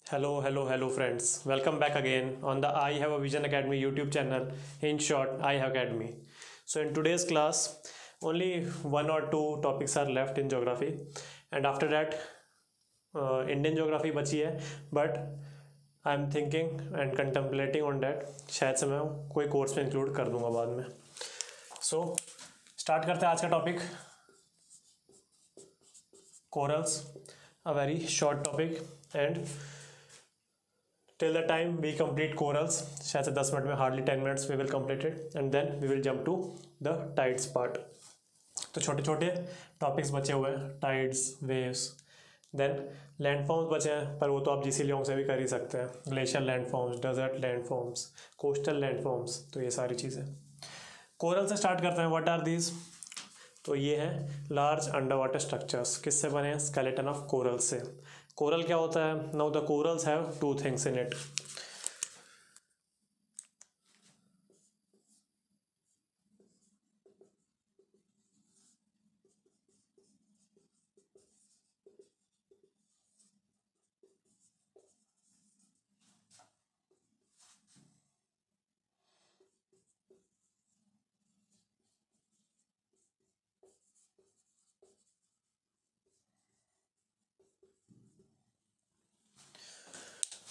Hello, friends. Welcome back again on the I Have a Vision Academy YouTube channel. In short, I Have Academy. So, in today's class, only one or two topics are left in geography, and after that, Indian geography बची है. But I am thinking and contemplating on that. शायद से मैं कोई course में include कर दूंगा बाद में. सो स्टार्ट करते हैं आज का topic. Corals, a very short topic, and till the time we complete corals, शायद से 10 मिनट में, hardly 10 minutes we will complete it, and then we will jump to the tides part. तो छोटे छोटे टॉपिक्स बचे हुए हैं, टाइड्स, वेव्स, देन लैंडफॉर्म्स बचे हैं, पर वो तो आप जीसी लियोंग से भी कर ही सकते हैं. Glacier landforms, desert landforms, coastal landforms, तो ये सारी चीज़ें. कोरल से स्टार्ट करते हैं. What are these? तो ये हैं लार्ज अंडर वाटर स्ट्रक्चर्स. किससे बने हैं? स्केलेटन ऑफ कोरल से. कोरल क्या होता है? Now the corals have two things in it.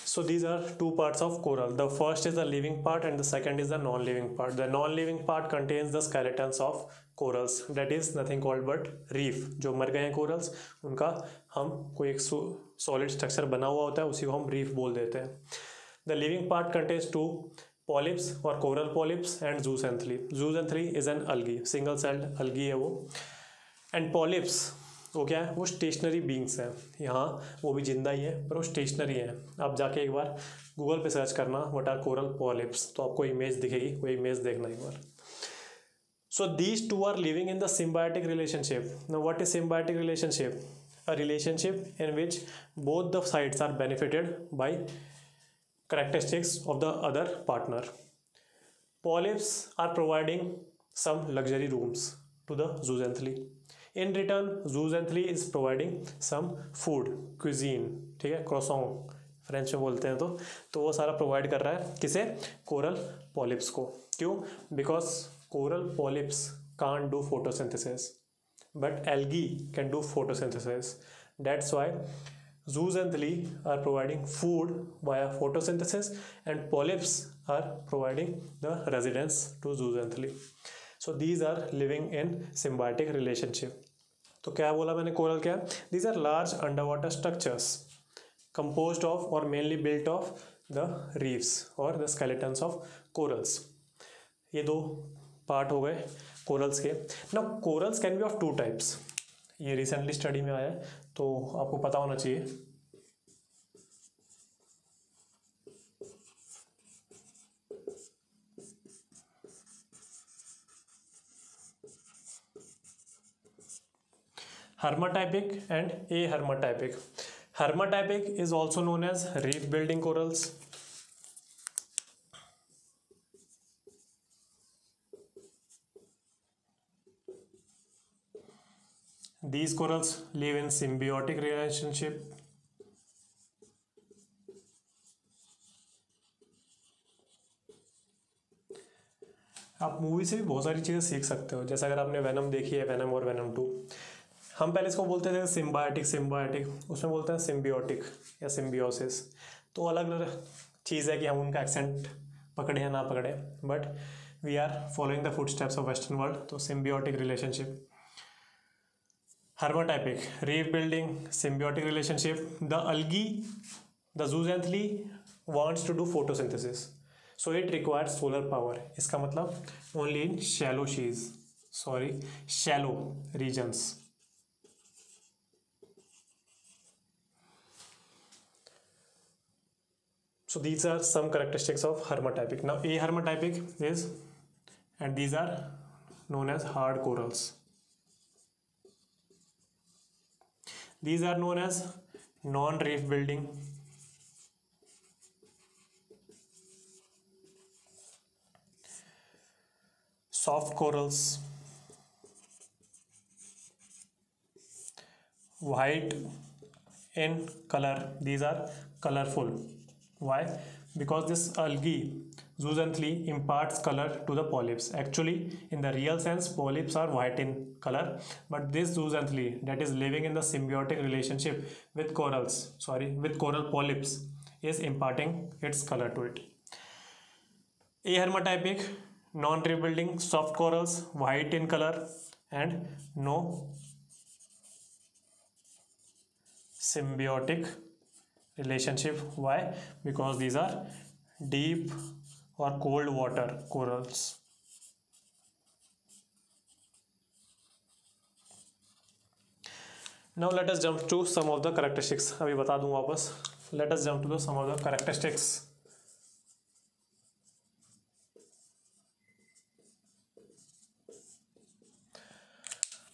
So these are two parts of coral. The first is the living part and the second is the non-living part. The non-living part contains the skeletons of corals. That is nothing called but reef. जो मर गए हैं corals, उनका हम कोई एक solid structure बना हुआ होता है, उसी को हम reef बोल देते हैं. The living part contains two polyps or coral polyps and zooxanthellae. Zooxanthellae is an algae, single-celled algae है वो. And polyps वो क्या है? वो स्टेशनरी बींग्स हैं. यहाँ वो भी जिंदा ही है, पर वो स्टेशनरी है. आप जाके एक बार गूगल पे सर्च करना व्हाट आर कोरल पॉलिप्स, तो आपको इमेज दिखेगी, वो इमेज देखना एक बार. So these two are living in the symbiotic relationship. Now what is symbiotic relationship? A relationship in which both the sides are benefited by characteristics of the other partner. Polyps are providing some luxury rooms to the zooxanthellae. In return, zooxanthellae is providing some food, cuisine, ठीक है, croissant French में बोलते हैं, तो वो सारा provide कर रहा है किसे? कोरल पॉलिप्स को. क्यों? Because coral polyps can't do photosynthesis but algae can do photosynthesis. That's why zooxanthellae are providing food via photosynthesis and polyps are providing the residence to zooxanthellae. So these are living in symbiotic relationship. तो क्या बोला मैंने? Coral क्या? These are large underwater structures composed of or mainly built of the reefs or the skeletons of corals. ये दो part हो गए corals के. Now corals can be of two types. ये रिसेंटली स्टडी में आया है, तो आपको पता होना चाहिए. Hermatypic and ahermatypic. Hermatypic is also known as reef building corals. These corals live in symbiotic relationship. आप मूवी से भी बहुत सारी चीज़ें सीख सकते हो. जैसे अगर आपने वेनम देखी है, वेनम और वेनम 2, हम पहले इसको बोलते थे सिम्बायोटिक, उसमें बोलते हैं सिम्बियोटिक या सिम्बियोसिस. तो अलग अलग चीज़ है कि हम उनका एक्सेंट पकड़े या ना पकड़े, but we are following the foot steps of western world. तो symbiotic relationship. Hermatypic, reef building, symbiotic relationship. The algae, the zooxanthellae wants to do photosynthesis, so it requires solar power. इसका मतलब only in shallow regions. So these are some characteristics of hermatypic. Now ahermatypic is, and these are known as hard corals. These are known as non-reef building. Soft corals, white in color, these are colorful. Why? Because this algae zooxanthellae imparts color to the polyps. Actually, in the real sense, polyps are white in color, but this zooxanthellae that is living in the symbiotic relationship with coral polyps is imparting its color to it. Ahermatypic, non-rebuilding soft corals, white in color and no symbiotic relationship. Why? Because these are deep or cold water corals. Now let us jump to some of the characteristics. अभी बता दूं वापस. Let us jump to some of the characteristics.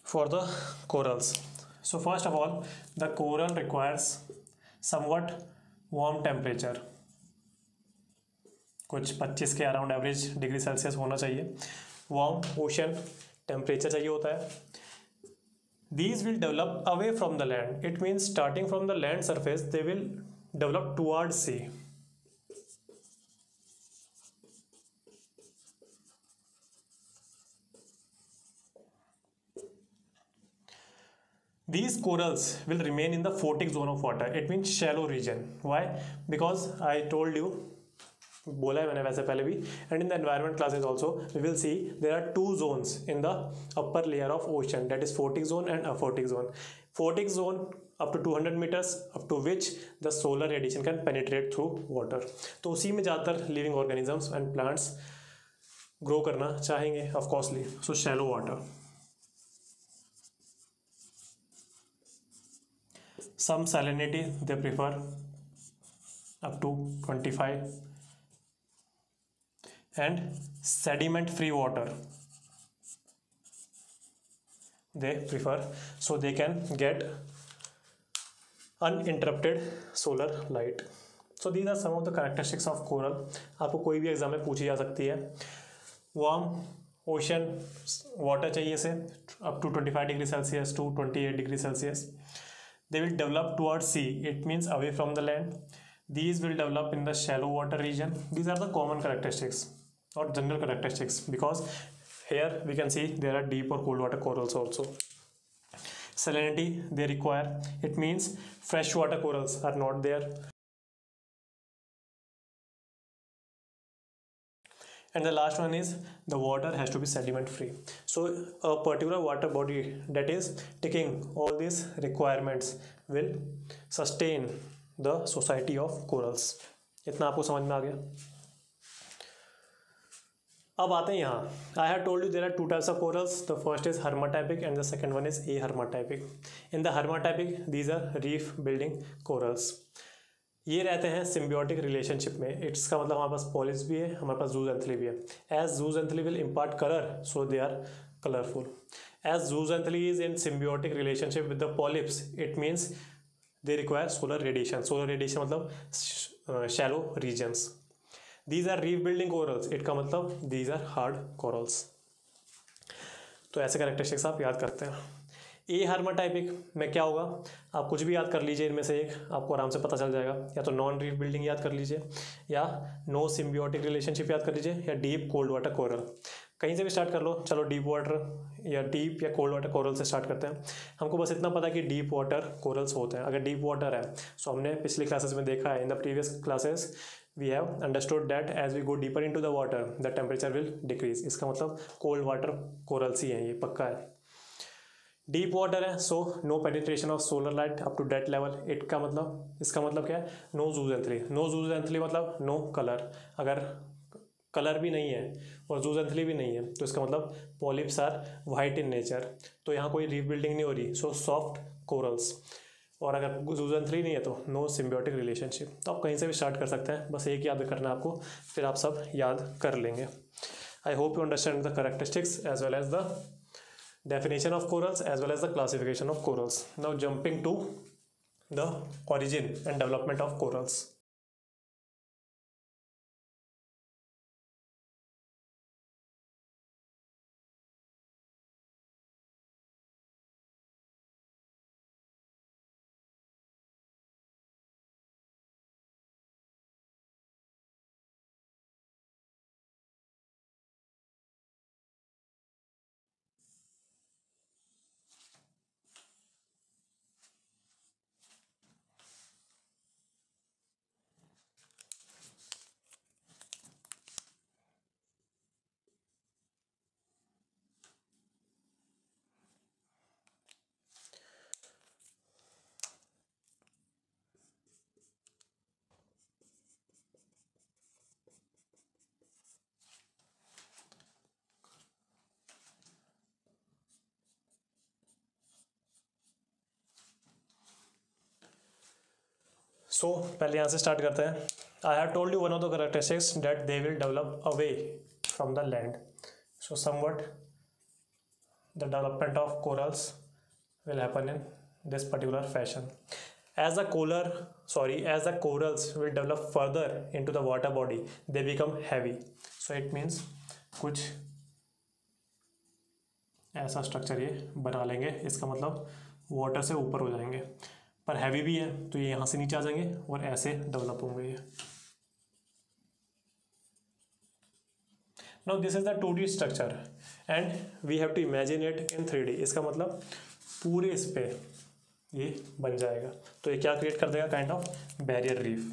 For the corals. So first of all, the coral requires somewhat warm temperature. कुछ 25 के around average degree Celsius होना चाहिए. Warm ocean temperature चाहिए होता है. These will develop away from the land. It means starting from the land surface, they will develop towards sea. These corals will remain in the photic zone of water. It means shallow region. Why? Because I told you, बोला है मैंने वैसे पहले भी, and in the environment classes also we will see there are two zones in the upper layer of ocean, that is photic zone and aphotic zone. Photic zone up to 200 meters, up to which the solar radiation can penetrate through water. तो उसी में ज़्यादातर living organisms and plants grow करना चाहेंगे of course. So shallow water. Some salinity they prefer up to 25, and sediment free water they prefer, so they can get uninterrupted solar light. So these are some of the characteristics of coral. आपको कोई भी exam में पूछी जा सकती है. Warm ocean water चाहिए से up to 25 degree Celsius to 28 degree Celsius. They will develop towards sea. It means away from the land. These will develop in the shallow water region. These are the common characteristics or general characteristics, because here we can see there are deep or cold water corals also. Salinity they require. It means freshwater corals are not there. And the last one is the water has to be sediment free. So a particular water body that is ticking all these requirements will sustain the society of corals. इतना आपको समझ में आ गया. अब आते हैं यहाँ. I have told you there are two types of corals. The first is hermatypic and the second one is ahermatypic. In the hermatypic, these are reef building corals. ये रहते हैं सिम्बियोटिक रिलेशनशिप में. इसका मतलब हमारे पास पॉलिप्स भी है, हमारे पास zooxanthellae भी है. As zooxanthellae will impart color, so they are colorful. As zooxanthellae is in symbiotic relationship with the polyps, it means they require solar radiation. Solar radiation मतलब shallow regions. These are reef building corals. इसका मतलब these are hard corals. तो ऐसे characteristics आप याद करते हैं. एहर्माटाइपिक में क्या होगा, आप कुछ भी याद कर लीजिए इनमें से एक, आपको आराम से पता चल जाएगा. या तो नॉन रीफ बिल्डिंग याद कर लीजिए, या नो सिम्बियोटिक रिलेशनशिप याद कर लीजिए, या डीप कोल्ड वाटर कोरल. कहीं से भी स्टार्ट कर लो. चलो डीप वाटर या डीप या कोल्ड वाटर कोरल से स्टार्ट करते हैं. हमको बस इतना पता है कि डीप वाटर कोरल्स होते हैं. अगर डीप वाटर है, सो हमने पिछली क्लासेस में देखा है, in the previous classes we have understood that as we go deeper into the water the temperature will decrease. इसका मतलब कोल्ड वाटर कोरल्स ही हैं, ये पक्का है. डीप वाटर है, so no penetration of solar light up to that level. इसका मतलब क्या है, नो zooxanthellae. नो zooxanthellae मतलब नो कलर. अगर कलर भी नहीं है और zooxanthellae भी नहीं है, तो इसका मतलब polyps are white in nature. तो यहाँ कोई रीफ बिल्डिंग नहीं हो रही, सो सॉफ्ट कोरल्स. और अगर zooxanthellae नहीं है तो नो सिम्बियोटिक रिलेशनशिप. तो आप कहीं से भी स्टार्ट कर सकते हैं, बस एक याद करना है आपको, फिर आप सब याद कर लेंगे. I hope you understand the characteristics as well as the definition of corals as well as the classification of corals. Now jumping to the origin and development of corals. सो पहले यहाँ से स्टार्ट करते हैं. I have told you one of the characteristics that they will develop away from the land. So somewhat the development of corals will happen in this particular fashion. As the corals will develop further into the water body, they become heavy. So it means कुछ ऐसा structure ये बना लेंगे, इसका मतलब water से ऊपर हो जाएंगे, पर हैवी भी है तो ये यहाँ से नीचे आ जाएंगे और ऐसे डेवलप होंगे ये. Now this is the 2D structure and we have to imagine it in 3D. इसका मतलब पूरे इस पे ये बन जाएगा. तो ये क्या क्रिएट कर देगा? Kind of barrier reef.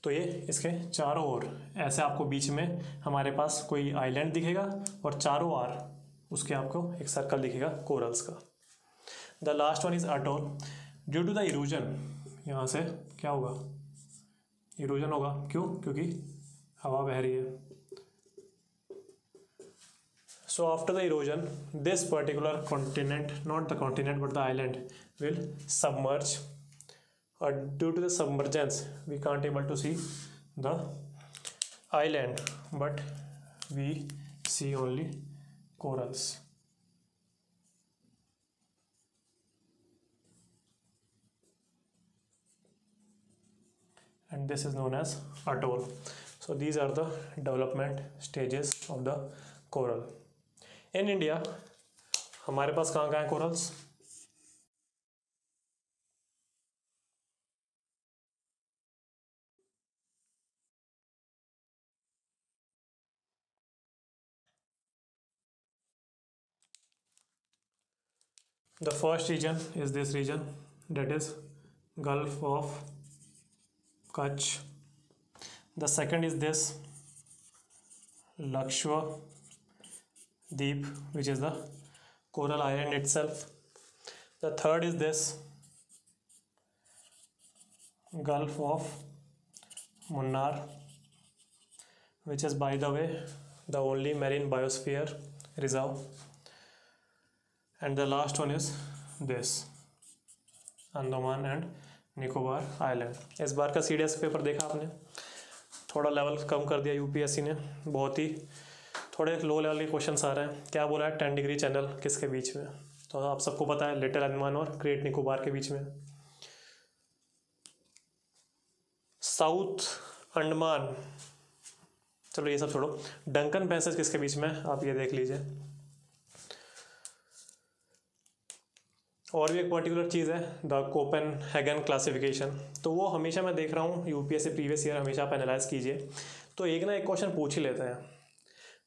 तो ये इसके चारों ओर ऐसे आपको बीच में हमारे पास कोई आइलैंड दिखेगा और चारों ओर उसके आपको एक सर्कल दिखेगा कोरल्स का. The last one is atoll. Due to the erosion, यहाँ से क्या होगा? इरोजन होगा. क्यों? क्योंकि हवा बह रही है. So after the erosion, this particular continent, not the continent but the island, will submerge. Or due to the submergence, we can't able to see the island, but we see only corals. And this is known as atoll. So these are the development stages of the coral. In India हमारे पास कहाँ कहाँ है corals? The first region is this region, that is Gulf of Kutch. The second is this Lakshadweep, which is the coral island itself. The third is this Gulf of Munnar, which is, by the way, the only marine biosphere reserve. And the last one is this Andaman and Nicobar island. इस बार का CDS paper देखा आपने? थोड़ा level कम कर दिया UPSC ने, बहुत ही थोड़े लो लेवल के क्वेश्चन आ रहे हैं. क्या बोला है? 10 डिग्री चैनल किसके बीच में? तो आप सबको पता है, लिटिल अंडमान और ग्रेट निकोबार के बीच में. साउथ अंडमान, चलो ये सब छोड़ो. डंकन पैसेज किसके बीच में? आप ये देख लीजिए. और भी एक पर्टिकुलर चीज़ है, द कोपेनहेगन क्लासिफिकेशन. तो वो हमेशा मैं देख रहा हूँ यूपीएससी प्रीवियस ईयर, हमेशा आप एनालाइज कीजिए. तो एक ना एक क्वेश्चन पूछ ही लेते हैं.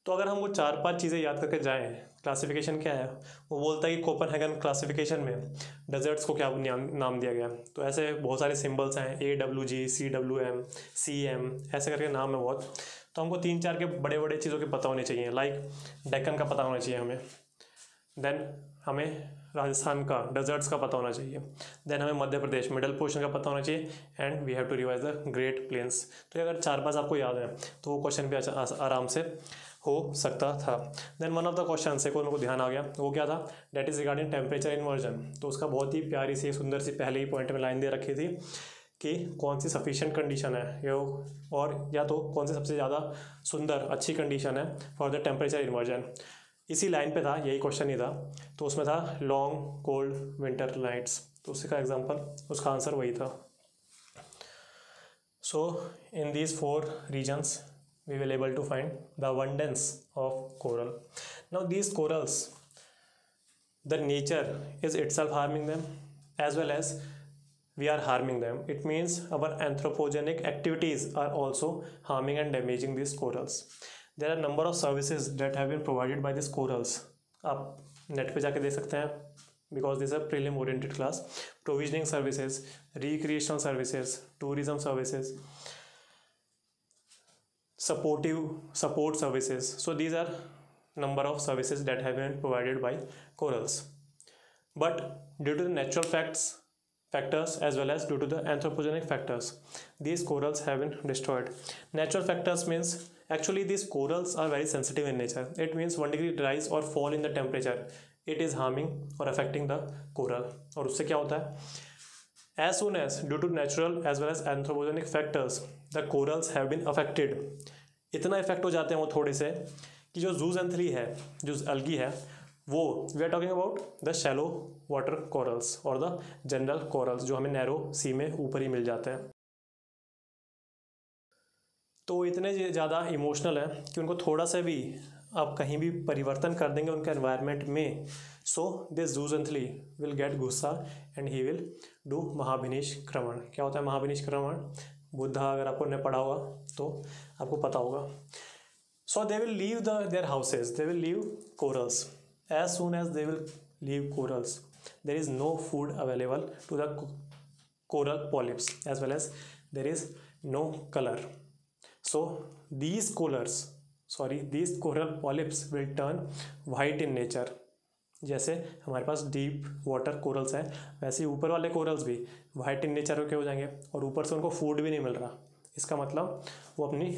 तो अगर हम वो 4-5 चीज़ें याद करके जाएं, क्लासिफिकेशन क्या है, वो बोलता है कि कोपेनहेगन क्लासिफिकेशन में डेजर्ट्स को क्या नाम दिया गया. तो ऐसे बहुत सारे सिंबल्स हैं, AWG, CWM, CM, ऐसे करके नाम है बहुत. तो हमको 3-4 के बड़े बड़े चीज़ों के पता होने चाहिए. लाइक डेक्कन का पता होना चाहिए हमें, देन हमें राजस्थान का डेजर्ट्स का पता होना चाहिए, देन हमें मध्य प्रदेश मिडल पोर्शन का पता होना चाहिए, and we have to revise the great plains. तो अगर 4-5 आपको याद है तो वो क्वेश्चन भी आराम से हो सकता था. Then one of the questions को ध्यान आ गया, वो क्या था? That is regarding temperature inversion. तो उसका बहुत ही प्यारी सी सुंदर सी पहले ही पॉइंट में लाइन दे रखी थी कि कौन सी सफिशिएंट कंडीशन है ये, और या तो कौन सी सबसे ज़्यादा सुंदर अच्छी कंडीशन है फॉर द टेम्परेचर इन्वर्जन. इसी लाइन पे था, यही क्वेश्चन ही था. तो उसमें था लॉन्ग कोल्ड विंटर नाइट्स. तो उसका एग्जांपल, उसका आंसर वही था. So in these 4 reasons we will able to find the abundance of coral. Now these corals, the nature is itself harming them as well as we are harming them. It means our anthropogenic activities are also harming and damaging these corals. There are number of services that have been provided by these corals. आप net पे जाके देख सकते हैं, because this is a prelim oriented class. Provisioning services, recreational services, tourism services, support services. So these are number of services that have been provided by corals. But due to the natural factors as well as due to the anthropogenic factors, these corals have been destroyed. Natural factors means actually these corals are very sensitive in nature. It means 1 degree rise or fall in the temperature it is harming और affecting the coral. और उससे क्या होता है, as soon as due to natural as well as anthropogenic factors the corals have been affected, इतना effect हो जाते हैं वो थोड़े से कि जो जूजेंथली है, जो अलगी है, वो we are talking about the shallow water corals और द जनरल कोरल्स जो हमें नैरो सी में ऊपर ही मिल जाते हैं। तो इतने ज़्यादा इमोशनल है कि उनको थोड़ा सा भी आप कहीं भी परिवर्तन कर देंगे उनके एनवायरनमेंट में, so this zooxanthellae will get गुस्सा एंड ही विल डू महाभिनिष्क्रमण। क्या होता है महाभिनिष्क्रमण? बुद्धा अगर आपको ने पढ़ा होगा तो आपको पता होगा। So they will leave their houses, they will leave corals. As soon as they will leave corals there is no food available to the coral polyps as well as there is no colour. So these coral polyps will turn white in nature। जैसे हमारे पास deep water corals हैं वैसे ही ऊपर वाले corals भी white in nature के हो जाएंगे और ऊपर से उनको फूड भी नहीं मिल रहा। इसका मतलब वो अपनी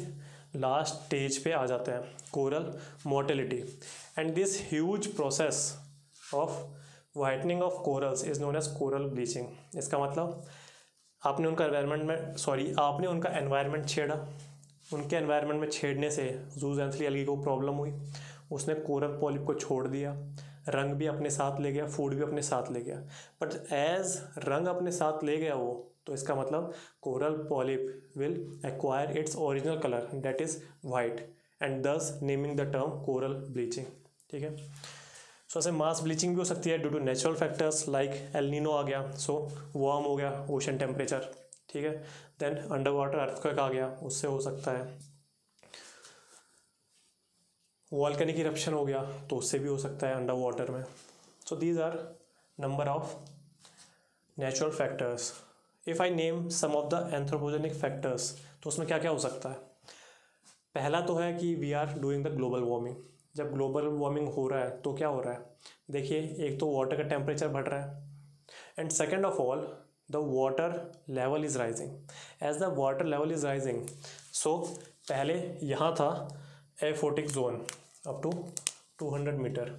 लास्ट स्टेज पे आ जाते हैं, coral mortality. And this huge process of whitening of corals is known as coral bleaching. इसका मतलब आपने उनका एनवायरनमेंट छेड़ा, उनके एनवायरनमेंट में छेड़ने से जूजेंथली अलगी को प्रॉब्लम हुई, उसने कोरल पॉलिप को छोड़ दिया, रंग भी अपने साथ ले गया, फूड भी अपने साथ ले गया। बट एज रंग अपने साथ ले गया वो, तो इसका मतलब coral polyp will acquire its original colour that is white and thus naming the term coral bleaching. ठीक है, सो ऐसे मास ब्लीचिंग भी हो सकती है due to natural factors like El Nino आ गया, सो वार्म हो गया ओशन टेम्परेचर। ठीक है, देन अंडर वाटर अर्थक्वेक आ गया, उससे हो सकता है। वॉल्केनिक इरप्शन हो गया तो उससे भी हो सकता है अंडर वाटर में। So these are number of natural factors. If I name some of the anthropogenic factors तो उसमें क्या क्या हो सकता है। पहला तो है कि we are doing the global warming. जब ग्लोबल वार्मिंग हो रहा है तो क्या हो रहा है, देखिए एक तो वाटर का टेम्परेचर बढ़ रहा है and second of all the water level is rising। as the water level is rising, so पहले यहाँ था एफोटिक जोन अप टू 200 मीटर,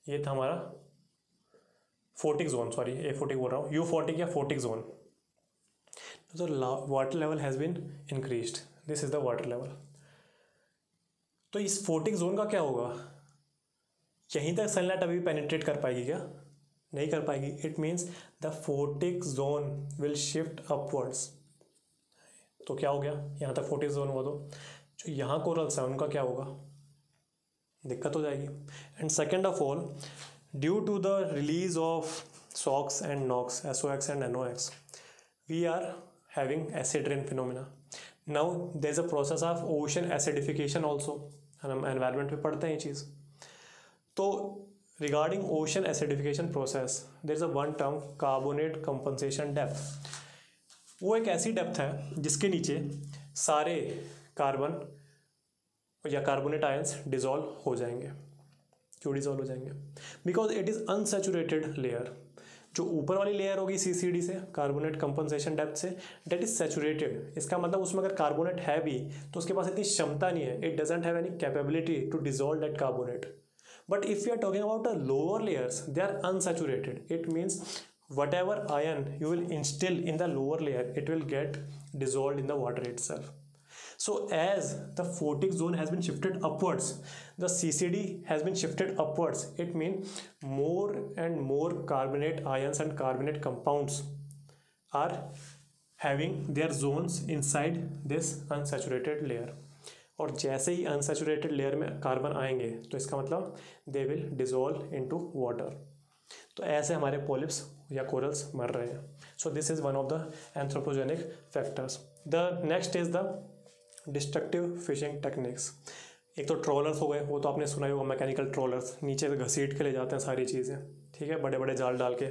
ये था हमारा फोटिक जोन, सॉरी एफोटिक बोल रहा हूँ, यूफोटिक या फोटिक जोन। तो water level has been increased, this is the water level. तो इस फोटिक जोन का क्या होगा, यहीं तक सनलाइट अभी पेनिट्रेट कर पाएगी क्या? नहीं कर पाएगी। It means the photic zone will shift upwards. तो क्या हो गया, यहाँ तक फोटिक जोन हुआ तो जो यहाँ कोरल्स हैं उनका क्या होगा, दिक्कत हो जाएगी। And second of all due to the release of SOx and NOx, SOx and NOx, we are having acid rain phenomena. Now there is a process of ocean acidification also, हम environment में पढ़ते हैं ये चीज़। तो regarding ocean acidification process there is a one term carbonate compensation depth। वो एक ऐसी depth है जिसके नीचे सारे कार्बन या कार्बोनेट आयंस डिजॉल्व हो जाएंगे। क्यों डिजॉल्व हो जाएंगे? Because it is unsaturated layer. जो ऊपर वाली लेयर होगी CCD से, कार्बोनेट कंपनसेशन डेप्थ से, डेट इज सैचुरेटेड। इसका मतलब उसमें अगर कार्बोनेट है भी तो उसके पास इतनी क्षमता नहीं है, it doesn't have any capability to dissolve that carbonate. But if we are talking about the lower layers, they are unsaturated. It means whatever ion you will instill in the lower layer, it will get dissolved in the water itself. So as the photic zone has been shifted upwards, the CCD has been shifted upwards. It means more and more carbonate ions and carbonate compounds are having their zones inside this unsaturated layer। और जैसे ही unsaturated layer में carbon आएंगे तो इसका मतलब they will dissolve into water. तो ऐसे हमारे पॉलिप्स या कोरल्स मर रहे हैं। So this is one of the anthropogenic factors. The next is the destructive fishing techniques. एक तो ट्रॉलर्स हो गए, वो तो आपने सुना ही होगा, मैकेनिकल ट्रॉलर्स नीचे से घसीट के ले जाते हैं सारी चीज़ें, ठीक है, बड़े बड़े जाल डाल के।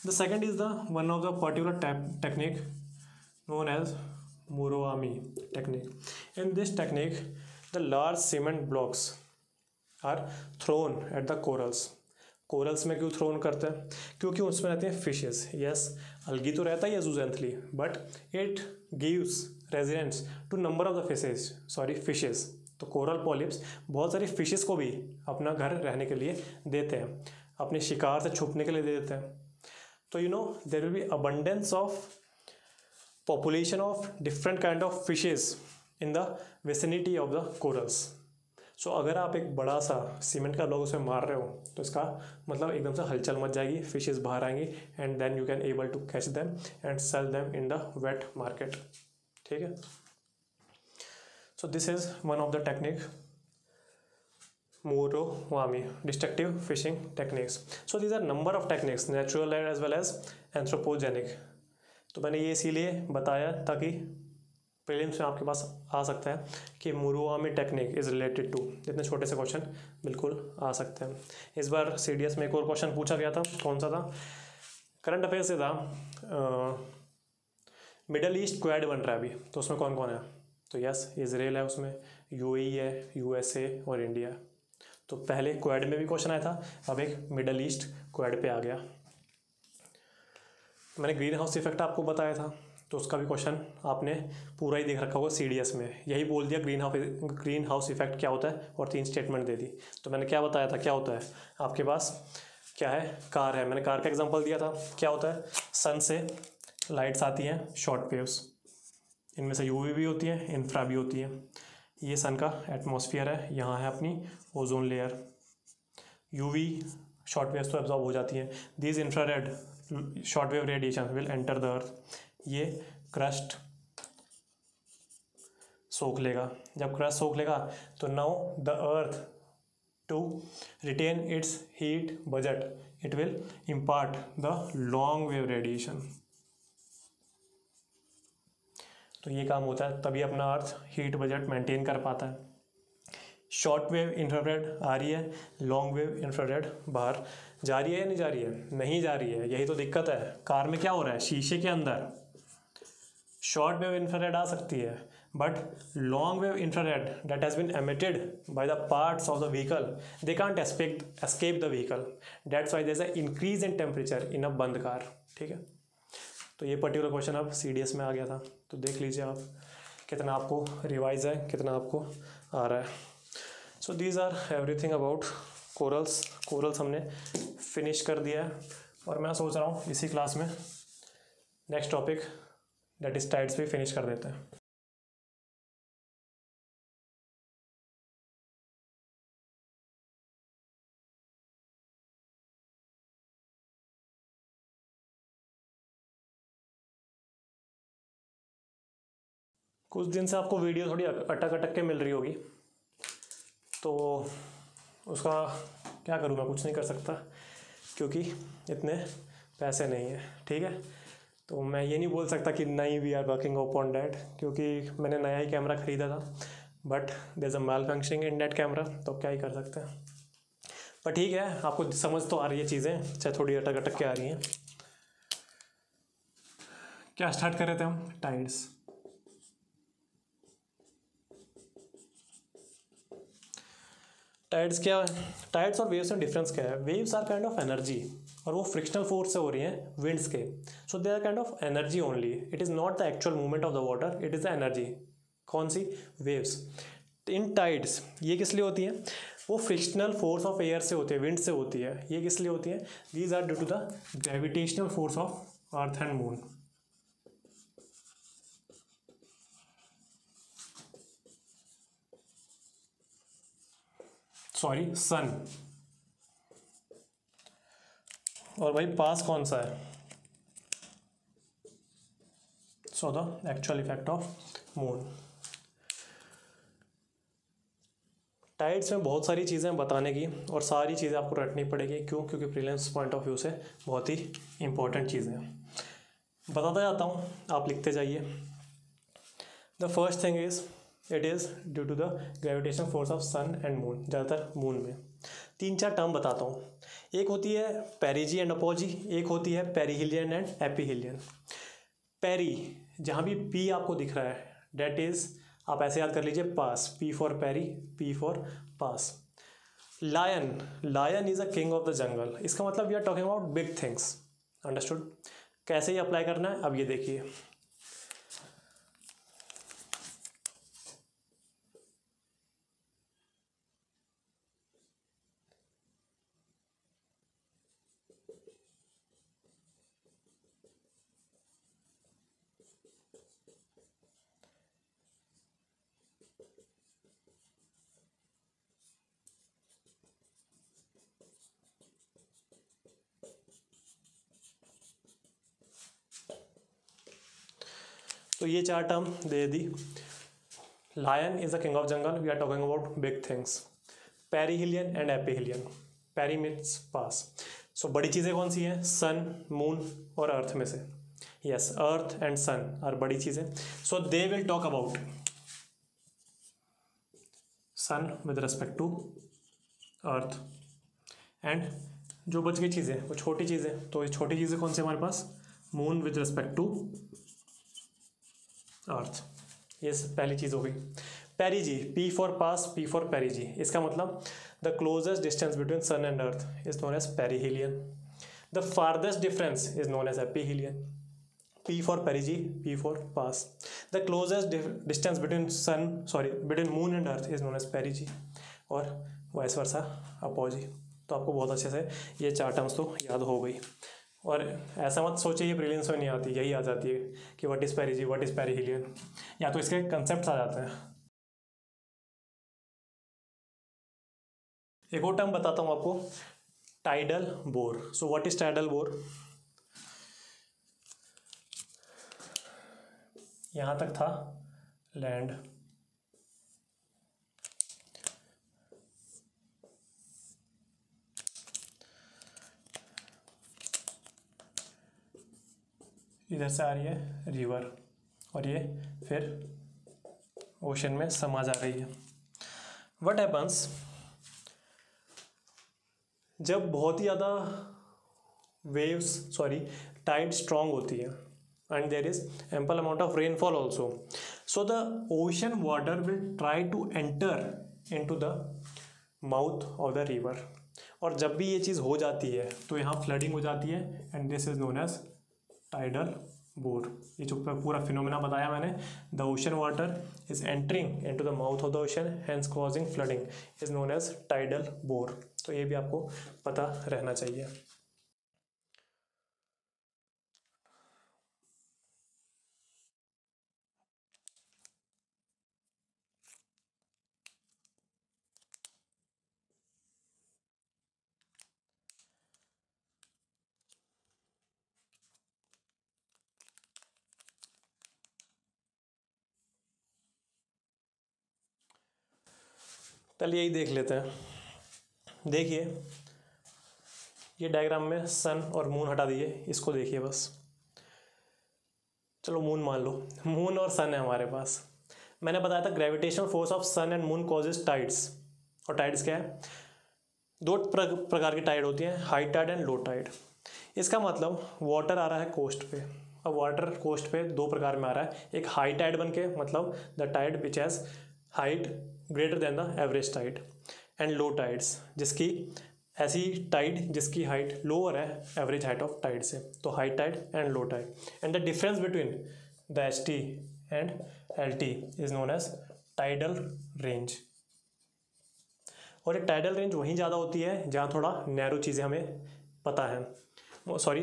The second is the one of the particular technique known as Muroami technique. In this technique, the large cement blocks are thrown at the corals. Corals में क्यों थ्रोन करते हैं? क्योंकि उसमें रहते हैं फिशेस। यस, अलगी तो रहता ही है zooxanthellae, but it gives residence to number of the fishes. तो कोरल पॉलिप्स बहुत सारी फिशेस को भी अपना घर रहने के लिए देते हैं, अपने शिकार से छुपने के लिए दे देते हैं। तो there will be abundance of population of different kind of fishes in the vicinity of the corals. सो अगर आप एक बड़ा सा सीमेंट का ब्लॉक उसमें मार रहे हो तो इसका मतलब एकदम से हलचल मच जाएगी, फिशेस बाहर आएंगी and then you can able to catch them and sell them in the wet market. ठीक है, so this is one of the technique Murowami destructive fishing techniques. So these are number of techniques, natural as well as anthropogenic. तो मैंने ये इसीलिए बताया ताकि prelims में आपके पास आ सकता है कि मुरुवामी टेक्निक इज़ रिलेटेड टू, इतने छोटे से क्वेश्चन बिल्कुल आ सकते हैं। इस बार CDS में एक और क्वेश्चन पूछा गया था, कौन सा था, करंट अफेयर से था, मिडल ईस्ट क्वाड बन रहा है अभी, तो उसमें कौन कौन है, तो यस इजराइल है, उसमें UAE है, USA और इंडिया। तो पहले क्वाड में भी क्वेश्चन आया था, अब एक मिडल ईस्ट क्वाड पे आ गया। मैंने ग्रीन हाउस इफेक्ट आपको बताया था, तो उसका भी क्वेश्चन आपने पूरा ही देख रखा होगा CDS में, यही बोल दिया ग्रीन हाउस इफेक्ट क्या होता है और 3 स्टेटमेंट दे दी। तो मैंने क्या बताया था, क्या होता है, आपके पास क्या है, कार है, मैंने कार का एग्जांपल दिया था। क्या होता है, सन से लाइट्स आती हैं, शॉर्ट वेव्स, इनमें से UV भी होती है, इंफ्रा भी होती है। ये सन का एटमॉस्फेयर है, यहाँ है अपनी ozone layer, UV short waves तो एब्जॉर्ब हो जाती हैं, these infrared short wave radiation will enter the earth, ये क्रस्ट सोख लेगा, जब क्रस्ट सोख लेगा तो now the earth to retain its heat budget it will impart the long wave radiation. तो ये काम होता है, तभी अपना अर्थ हीट बजट मेंटेन कर पाता है। शॉर्ट वेव इंफ्रारेड आ रही है, लॉन्ग वेव इंफ्रारेड बाहर जा रही है या नहीं जा रही है, नहीं जा रही है, यही तो दिक्कत है। कार में क्या हो रहा है, शीशे के अंदर शॉर्ट वेव इंफ्रारेड आ सकती है, but long wave infrared that has been emitted by the parts of the vehicle they can't escape the vehicle, that's why there is a increase in temperature in a बंद car. ठीक है, तो ये particular question अब CDS में आ गया था, तो देख लीजिए आप कितना आपको रिवाइज है, कितना आपको आ रहा है। So these are everything about corals हमने फिनिश कर दिया है, और मैं सोच रहा हूँ इसी क्लास में next topic that is tides भी फिनिश कर देते हैं। कुछ दिन से आपको वीडियो थोड़ी अटक अटक के मिल रही होगी, तो उसका क्या करूँ, मैं कुछ नहीं कर सकता क्योंकि इतने पैसे नहीं हैं। ठीक है, तो मैं ये नहीं बोल सकता कि नहीं we are working upon that, क्योंकि मैंने नया ही कैमरा ख़रीदा था, but there is a malfunctioning in that camera, तो क्या ही कर सकते हैं। पर ठीक है, आपको समझ तो आ रही है चीज़ें, चाहे थोड़ी अटक अटक के आ रही हैं। क्या स्टार्ट कर रहे थे हम, टाइड्स। टाइड्स क्या है, टाइड्स और वेव्स में डिफरेंस क्या है, waves are kind of energy, और वो फ्रिक्शनल फोर्स से हो रही हैं विंड्स के, so they are kind of energy only, it is not the actual movement of the water, it is the energy. कौन सी, वेव्स। इन टाइड्स ये किस लिए होती हैं, वो फ्रिक्शनल फोर्स ऑफ एयर से होती है, विंड से होती है। ये किस लिए होती है, these are due to the gravitational force of earth and moon. Sorry, sun. और भाई पास कौन सा है, so the actual effect of moon. Tides में बहुत सारी चीज़ें बताने की, और सारी चीज़ें आपको रटनी पड़ेगी, क्यों, क्योंकि प्रीलिम्स पॉइंट ऑफ व्यू से बहुत ही इंपॉर्टेंट चीज़ें हैं। बताता जाता हूँ, आप लिखते जाइए। The first thing is it is due to the gravitation force of sun and moon, ज़्यादातर मून में। 3-4 टर्म बताता हूँ, एक होती है पेरिजी एंड अपोजी, एक होती है पेरीहिलियन एंड एपीहिलियन। पेरी, जहाँ भी पी आपको दिख रहा है, डेट इज़, आप ऐसे याद कर लीजिए, पास, P for peri, P for पास। Lion, lion is a king of the jungle, इसका मतलब we are talking about big things, understood. कैसे ही अप्लाई करना है, अब ये देखिए, तो ये 4 टर्म दे दी. Lion is the king of jungle. We are talking about big things. Perihelion and aphelion. Peri means पास. सो बड़ी चीज़ें कौन सी हैं? सन, मून और अर्थ में से. Yes, earth and sun are बड़ी चीज़ें. So they will talk about sun with respect to earth. And जो बच गई चीज़ें वो छोटी चीज़ें. तो ये छोटी चीज़ें कौन सी हमारे पास? Moon with respect to earth. ये पहली चीज़ हो गई. पेरीजी, पी फॉर पास, पी फॉर पेरीजी. इसका मतलब the closest distance between sun and earth is known as perihelion. The farthest difference is known as aphelion. P for perigee, P for pass. The closest distance between moon and earth is known as perigee, और vice versa अपॉजी. तो आपको बहुत अच्छे से ये 4 terms तो याद हो गई. और ऐसा मत सोचिए ये प्रीलिम्स में नहीं आती, यही आ जाती है कि what is perigee, what is perihelion, या तो इसके कंसेप्ट आ जाते हैं. एक और टर्म बताता हूँ आपको, tidal bore. So what is tidal bore? यहाँ तक था लैंड. इधर से आ रही है रिवर और ये फिर ओशन में समा जा रही है. व्हाट हैपन्स जब बहुत ही ज़्यादा टाइड स्ट्रॉन्ग होती है and there is ample amount of rainfall also, so the ocean water will try to enter into the mouth of the river. और जब भी ये चीज़ हो जाती है तो यहाँ फ्लडिंग हो जाती है and this is known as tidal bore. ये जो पूरा फिनोमेना बताया मैंने, the ocean water is entering into the mouth of the ocean hence causing flooding, is known as tidal bore. तो ये भी आपको पता रहना चाहिए. चलिए यही देख लेते हैं. देखिए ये डायग्राम में सन और मून हटा दिए, इसको देखिए बस. चलो मून मान लो, मून और सन है हमारे पास. मैंने बताया था gravitational force of sun and moon causes tides. और टाइड्स क्या है? 2 प्रकार की टाइड होती हैं, high tide and low tide. इसका मतलब वाटर आ रहा है कोस्ट पे. अब वाटर कोस्ट पे 2 प्रकार में आ रहा है. एक हाई टाइड बन के, मतलब the tide which has height greater than the average tide, and low tides जिसकी ऐसी टाइड जिसकी हाइट लोअर है एवरेज हाइट ऑफ टाइड से. तो high tide and low tide. And the difference between the H T and L T is known as tidal range. और ये tidal range वहीं ज़्यादा होती है जहाँ थोड़ा नैरो चीज़ें हमें पता है,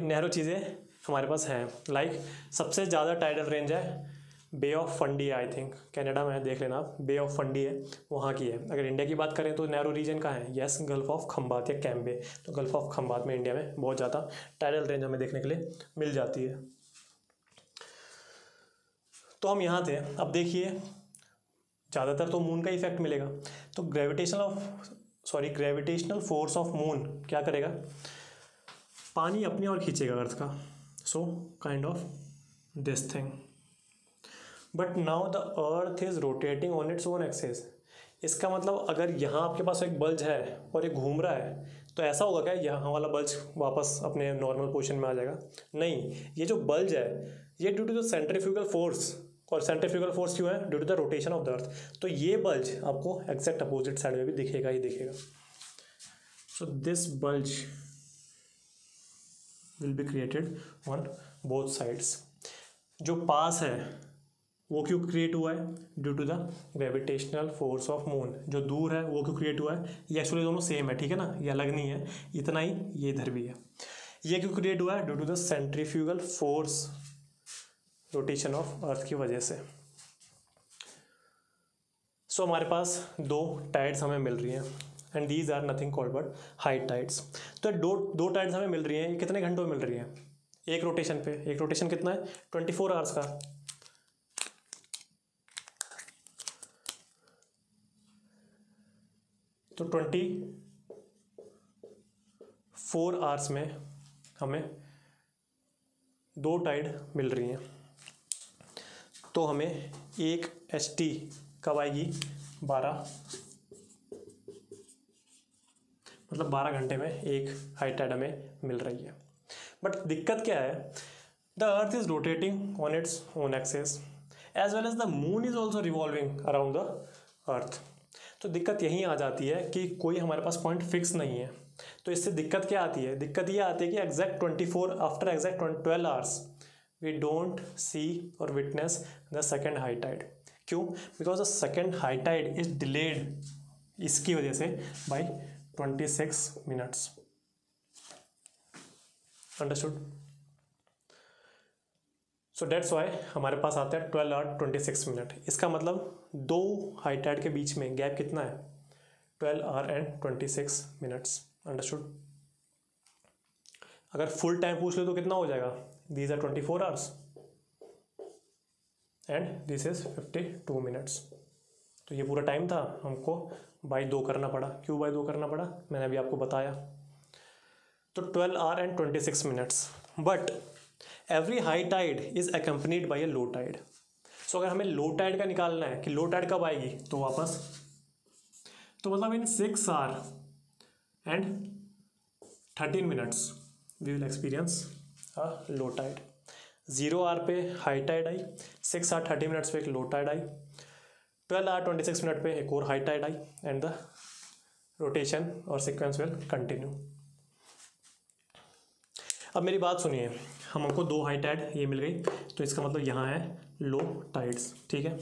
नैरो चीज़ें हमारे पास हैं. लाइक सबसे ज़्यादा टाइडल रेंज है bay of Fundy, I think Canada में, देख लेना आप, बे ऑफ फंडी है, वहाँ की है. अगर इंडिया की बात करें तो नैरो रीजन का है, यस, गल्फ ऑफ खंबात या कैम्बे. तो गल्फ ऑफ खंबात में इंडिया में बहुत ज़्यादा टाइडल रेंज हमें देखने के लिए मिल जाती है. तो हम यहाँ थे. अब देखिए ज़्यादातर तो मून का इफेक्ट मिलेगा. तो ग्रेविटेशनल फोर्स ऑफ मून क्या करेगा? पानी अपनी ओर खींचेगा अर्थ का. So kind of this thing. But now the earth is rotating on its own axis. इसका मतलब अगर यहाँ आपके पास एक बल्ज है और ये घूम रहा है तो ऐसा होगा क्या यहाँ वाला बल्ज वापस अपने नॉर्मल पोजीशन में आ जाएगा? नहीं, ये जो बल्ज है ये due to the centrifugal force. और सेंट्रीफ्यूगल फोर्स क्यों है? Due to the rotation of the earth. तो ये बल्ज आपको एग्जैक्ट अपोजिट साइड में भी दिखेगा ही दिखेगा. So this bulge will be created on both sides. जो पास है वो क्यों क्रिएट हुआ है? Due to the gravitational force of moon. जो दूर है वो क्यों क्रिएट हुआ है? ये एक्चुअली दोनों सेम है, ठीक है ना, ये अलग नहीं है. इतना ही ये इधर भी है. ये क्यों क्रिएट हुआ है? Due to the centrifugal force, rotation of earth की वजह से. सो हमारे पास 2 टाइड्स हमें मिल रही हैं and these are nothing called but high tides. तो दो टाइड्स हमें मिल रही हैं. ये कितने घंटों में मिल रही हैं? एक रोटेशन पे. एक रोटेशन कितना है? 24 आवर्स का. तो 24 आवर्स में हमें 2 टाइड मिल रही हैं। तो हमें एक HT कब आएगी? 12, मतलब 12 घंटे में एक हाई टाइड हमें मिल रही है। बट दिक्कत क्या है? The earth is rotating on its own axis as well as the moon is also revolving around the earth. तो दिक्कत यहीं आ जाती है कि कोई हमारे पास पॉइंट फिक्स नहीं है। तो इससे दिक्कत क्या आती है? दिक्कत ये आती है कि exact 24 after exact 12 hours we don't see और witness the second high tide. क्यों? Because the second high tide is delayed, इसकी वजह से by 26 minutes. Understood? So that's why हमारे पास आता है 12 आवर 26 मिनट। इसका मतलब 2 हाई टाइड के बीच में गैप कितना है? 12 आवर एंड 26 मिनट्स। अंडरस्टूड? अगर फुल टाइम पूछ लो तो कितना हो जाएगा? These are 24 hours and this is 52 minutes. तो ये पूरा टाइम था, हमको बाई 2 करना पड़ा। क्यों बाई 2 करना पड़ा? मैंने अभी आपको बताया। तो 12 hour and 26 minutes. But every high tide is accompanied by a low tide. So अगर हमें लो टाइड का निकालना है कि लो टाइड कब आएगी, तो वापस, तो मतलब in 6 hour and 13 minutes we will experience a low tide. 0 hour पे हाई टाइड आई, 6 आवर 30 मिनट्स पे एक लो टाइड आई, 12 आवर 26 मिनट पे एक और हाई टाइड आई एंड द रोटेशन और सीक्वेंस विल कंटिन्यू। अब मेरी बात सुनिए, हमको 2 हाई टाइड ये मिल गई, तो इसका मतलब यहाँ है लो टाइड्स। ठीक है,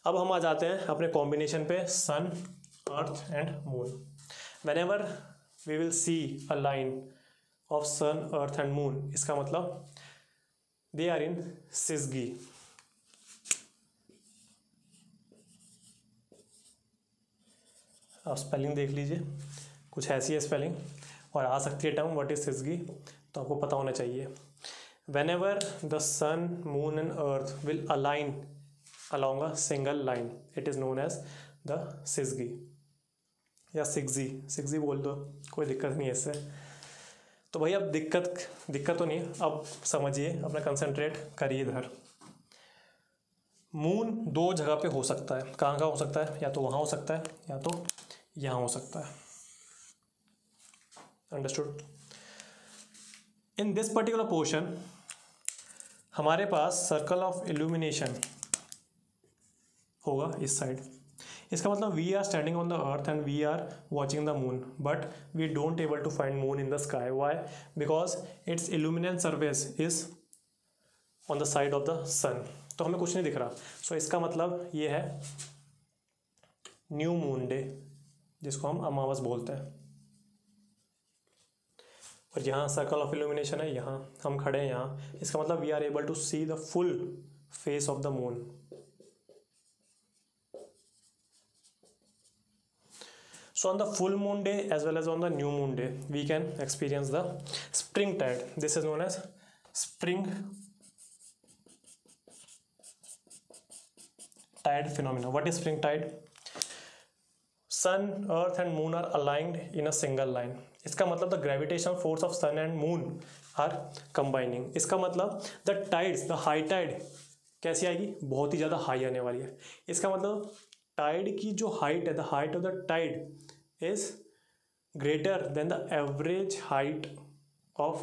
अब हम आ जाते हैं अपने कॉम्बिनेशन पे sun, earth and moon. Whenever we will see a line of sun, earth and moon, इसका मतलब दे आर इन सिसगी। आप स्पेलिंग देख लीजिए, कुछ ऐसी है स्पेलिंग, और आ सकती है टर्म व्हाट इज सिसगी, तो आपको पता होना चाहिए। Whenever the sun, moon and earth will align along a single line, it is known as the syzygy या सिक्जी बोल दो, कोई दिक्कत नहीं है इससे। तो भाई अब दिक्कत तो नहीं, अब समझिए, अपना कंसंट्रेट करिए इधर। मून 2 जगह पे हो सकता है। कहाँ हो सकता है? या तो वहाँ हो सकता है या तो यहाँ हो सकता है। Understood? In this particular portion हमारे पास सर्कल ऑफ इल्यूमिनेशन होगा इस साइड। इसका मतलब we are standing on the earth and we are watching the moon, but we don't able to find moon in the sky. Why? Because its illuminant surface is on the side of the sun, तो हमें कुछ नहीं दिख रहा। सो इसका मतलब ये है न्यू मून डे, जिसको हम अमावस बोलते हैं। और यहाँ सर्कल ऑफ इल्यूमिनेशन है, यहाँ हम खड़े हैं यहाँ, इसका मतलब we are able to see the full phase of the moon. So on the full moon day as well as on the new moon day, we can experience the spring tide. This is known as spring tide phenomena. What is spring tide? Sun, earth and moon are aligned in a single line. इसका मतलब the gravitational force of sun and moon are combining. इसका मतलब the tides, the high tide कैसी आएगी? बहुत ही ज़्यादा high आने वाली है। इसका मतलब टाइड की जो हाइट है, the height of the tide is greater than the average height of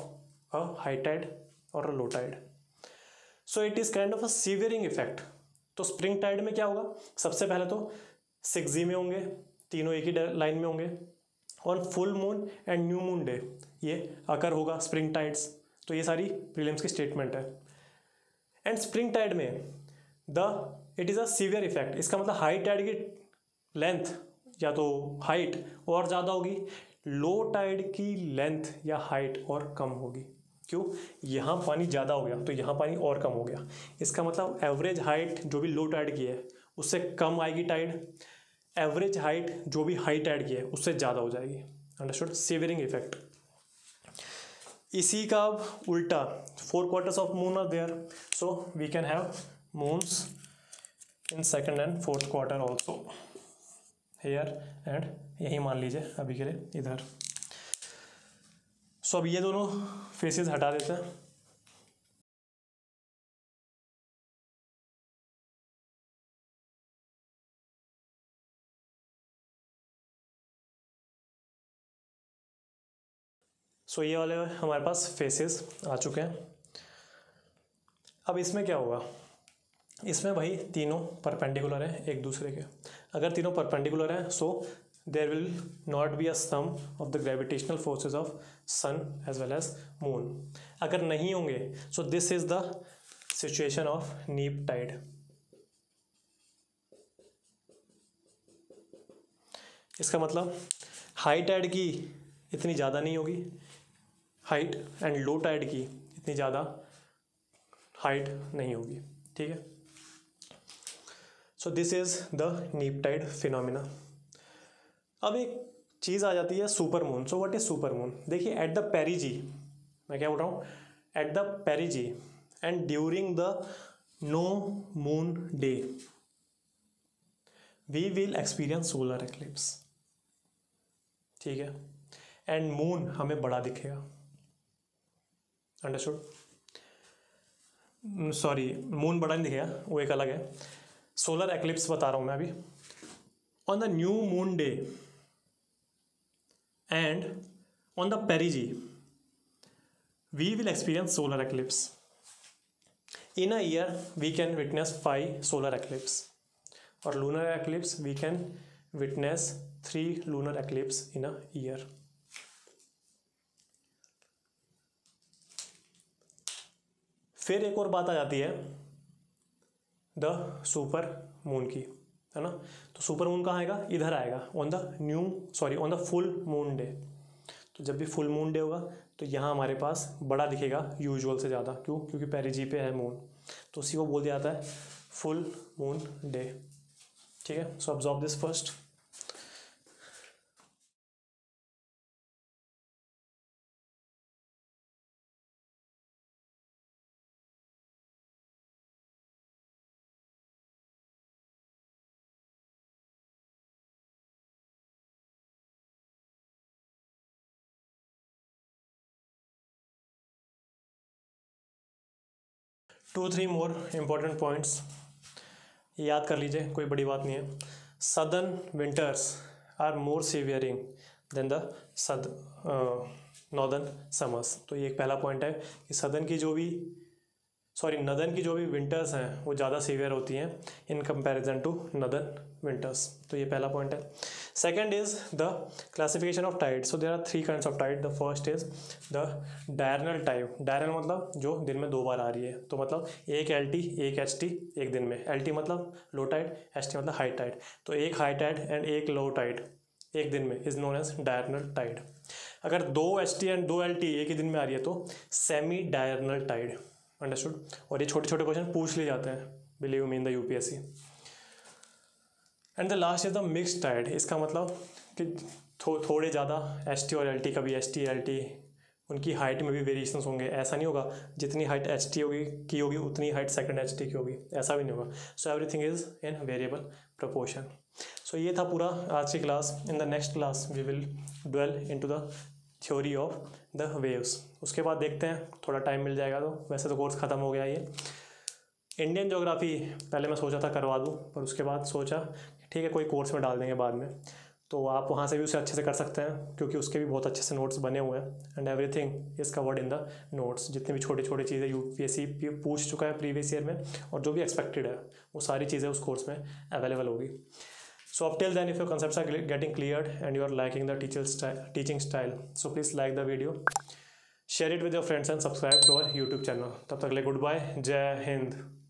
a high tide और a low tide. So it is kind of a severing effect. तो स्प्रिंग टाइड में क्या होगा? सबसे पहले तो 6G में होंगे, तीनों एक ही लाइन में होंगे। On full moon and new moon day ये अकर होगा स्प्रिंग टाइड्स। तो ये सारी प्रीलिम्स की स्टेटमेंट है। एंड स्प्रिंग टाइड में it is a severe effect. इसका मतलब हाई टाइड की लेंथ या तो हाइट और ज़्यादा होगी, लो टाइड की लेंथ या हाइट और कम होगी। क्यों? यहाँ पानी ज़्यादा हो गया तो यहाँ पानी और कम हो गया। इसका मतलब एवरेज हाइट जो भी लो टाइड की है उससे कम आएगी टाइड, एवरेज हाइट जो भी हाई टाइड की है उससे ज़्यादा हो जाएगी। अंडरस्टूड? Severing effect. इसी का उल्टा 4 quarters of moon are there, so we can have moons in second and fourth quarter also. Here and यही मान लीजिए अभी के लिए इधर। सो अब ये दोनों फेसेस हटा देते हैं। सो ये वाले हमारे पास फेसेस आ चुके हैं। अब इसमें क्या होगा, इसमें भाई तीनों परपेंडिकुलर हैं एक दूसरे के। अगर तीनों परपेंडिकुलर हैं so there will not be a sum of the gravitational forces of sun as well as moon. अगर नहीं होंगे so this is the situation of neap tide. इसका मतलब हाई टाइड की इतनी ज़्यादा नहीं होगी, हाइट एंड लो टाइड की इतनी ज़्यादा हाइट नहीं होगी, ठीक है। So this is the neap tide phenomena. अब एक चीज़ आ जाती है super moon. So what is super moon? देखिए एट द पेरिजी, मैं क्या बोल रहा हूँ, at the perigee and during the no moon day we will experience solar eclipse, ठीक है। एंड मून हमें बड़ा दिखेगा, अंडरस्टूड? सॉरी, मून बड़ा नहीं दिखेगा, वो एक अलग है। सोलर एक्लिप्स बता रहा हूँ मैं अभी। On the new moon day and on the perigee we will experience solar eclipse. In a year we can witness 5 solar eclipse, और lunar eclipse we can witness 3 lunar eclipse in a year. फिर एक और बात आ जाती है the super moon की, है ना। तो सुपर मून कहाँ आएगा? इधर आएगा, on the full moon day. तो जब भी फुल मून डे होगा तो यहाँ हमारे पास बड़ा दिखेगा यूजुअल से ज़्यादा। क्यों? क्योंकि पेरिजी पे है मून, तो उसी को बोल दिया जाता है फुल मून डे, ठीक है। So observe this first. Two three more important points याद कर लीजिए, कोई बड़ी बात नहीं है। Southern winters are more severing than the northern summers. तो ये एक पहला पॉइंट है कि नदर्न की जो भी विंटर्स हैं वो ज़्यादा सीवियर होती हैं in comparison to northern winters. तो ये पहला पॉइंट है। Second is the classification of tide. So there are 3 kinds of tide. The first is the diurnal tide. Diurnal मतलब जो दिन में 2 बार आ रही है, तो मतलब एक LT एक HT एक दिन में। LT मतलब लो टाइड, HT मतलब हाई टाइड। तो एक हाई टाइड एंड एक लो टाइड एक दिन में is known as diurnal tide. अगर 2 HT एंड 2 LT एक ही दिन में आ रही है तो सेमी डायरनल टाइड, अंडरस्टूड। और ये छोटे छोटे क्वेश्चन पूछ लिए जाते हैं, believe me, in the UPSC। And the last is the mixed tide. इसका मतलब कि थोड़े ज़्यादा HT और LT, कभी HT LT उनकी हाइट में भी वेरिएशंस होंगे। ऐसा नहीं होगा जितनी हाइट HT होगी उतनी हाइट सेकंड HT की होगी, ऐसा भी नहीं होगा। So everything is in variable proportion. So ये था पूरा आज की class. In the next class we will dwell into the theory of the waves. उसके बाद देखते हैं, थोड़ा टाइम मिल जाएगा तो। वैसे तो कोर्स ख़त्म हो गया ये। इंडियन ज्योग्राफी पहले मैं सोचा था करवा दूँ, पर उसके बाद सोचा ठीक है कोई कोर्स में डाल देंगे बाद में, तो आप वहाँ से भी उसे अच्छे से कर सकते हैं, क्योंकि उसके भी बहुत अच्छे से नोट्स बने हुए हैं। And everything is covered in the notes. जितनी भी छोटी छोटी चीज़ें UPSC पूछ चुका है प्रीवियस ईयर में, और जो भी एक्सपेक्टेड है वो सारी चीज़ें उस कोर्स में अवेलेबल होगी। So up till then, if your concepts are getting cleared and you are liking the teaching style, so please like the video, share it with your friends and subscribe to our YouTube channel. तब तक के लिए goodbye, जय हिंद।